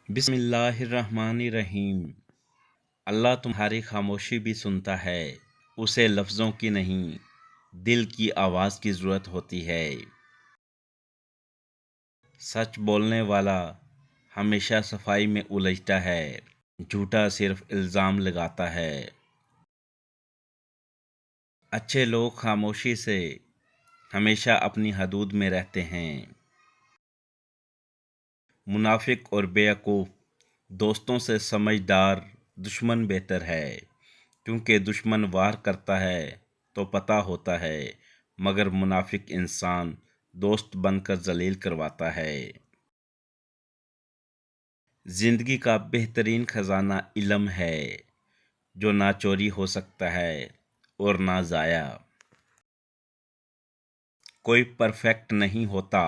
بسم اللہ الرحمن الرحیم۔ اللہ تمہاری خاموشی بھی سنتا ہے، اسے لفظوں کی نہیں دل کی آواز کی ضرورت ہوتی ہے۔ سچ بولنے والا ہمیشہ صفائی میں الجھتا ہے، جھوٹا صرف الزام لگاتا ہے۔ اچھے لوگ خاموشی سے ہمیشہ اپنی حدود میں رہتے ہیں۔ منافق اور بیوقوف دوستوں سے سمجھدار دشمن بہتر ہے، کیونکہ دشمن وار کرتا ہے تو پتہ ہوتا ہے، مگر منافق انسان دوست بن کر ذلیل کرواتا ہے۔ زندگی کا بہترین خزانہ علم ہے، جو نہ چوری ہو سکتا ہے اور نہ ضائع۔ کوئی پرفیکٹ نہیں ہوتا،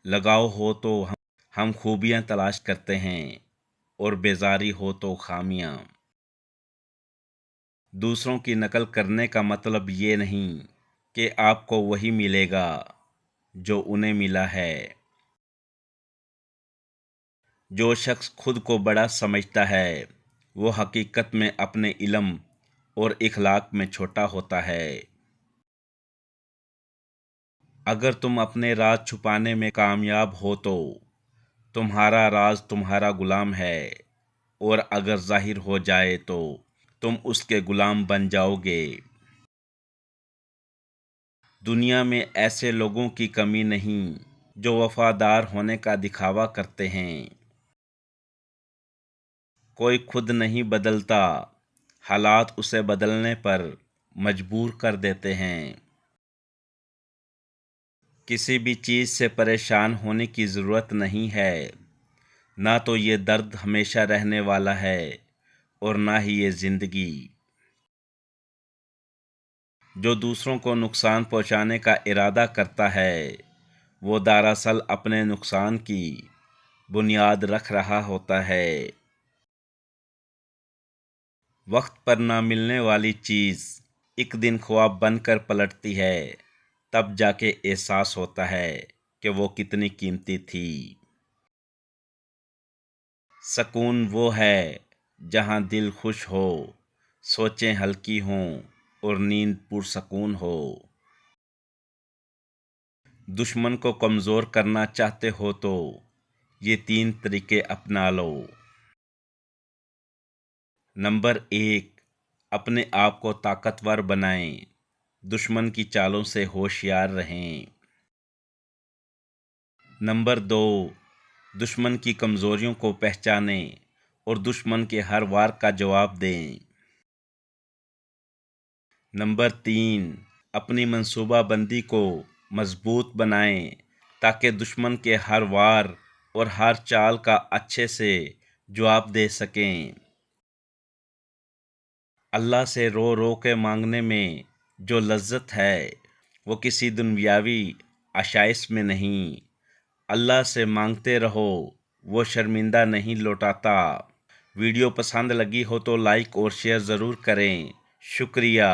لگاؤ ہو تو ہم خوبیاں تلاش کرتے ہیں، اور بیزاری ہو تو خامیاں۔ دوسروں کی نقل کرنے کا مطلب یہ نہیں کہ آپ کو وہی ملے گا جو انہیں ملا ہے۔ جو شخص خود کو بڑا سمجھتا ہے وہ حقیقت میں اپنے علم اور اخلاق میں چھوٹا ہوتا ہے۔ اگر تم اپنے راز چھپانے میں کامیاب ہو تو تمہارا راز تمہارا غلام ہے، اور اگر ظاہر ہو جائے تو تم اس کے غلام بن جاؤ گے۔ دنیا میں ایسے لوگوں کی کمی نہیں جو وفادار ہونے کا دکھاوا کرتے ہیں۔ کوئی خود نہیں بدلتا، حالات اسے بدلنے پر مجبور کر دیتے ہیں۔ کسی بھی چیز سے پریشان ہونے کی ضرورت نہیں ہے، نہ تو یہ درد ہمیشہ رہنے والا ہے اور نہ ہی یہ زندگی۔ جو دوسروں کو نقصان پہنچانے کا ارادہ کرتا ہے وہ دراصل اپنے نقصان کی بنیاد رکھ رہا ہوتا ہے۔ وقت پر نہ ملنے والی چیز ایک دن خواب بن کر پلٹتی ہے، تب جا کے احساس ہوتا ہے کہ وہ کتنی قیمتی تھی۔ سکون وہ ہے جہاں دل خوش ہو، سوچیں ہلکی ہوں اور نیند پرسکون ہو۔ دشمن کو کمزور کرنا چاہتے ہو تو یہ 3 طریقے اپنا لو۔ نمبر 1، اپنے آپ کو طاقتور بنائیں، دشمن کی چالوں سے ہوشیار رہیں۔ نمبر 2، دشمن کی کمزوریوں کو پہچانیں اور دشمن کے ہر وار کا جواب دیں۔ نمبر 3، اپنی منصوبہ بندی کو مضبوط بنائیں تاکہ دشمن کے ہر وار اور ہر چال کا اچھے سے جواب دے سکیں۔ اللہ سے رو رو کے مانگنے میں جو لذت ہے وہ کسی دنیاوی آشائش میں نہیں۔ اللہ سے مانگتے رہو، وہ شرمندہ نہیں لوٹاتا۔ ویڈیو پسند لگی ہو تو لائک اور شیئر ضرور کریں۔ شکریہ۔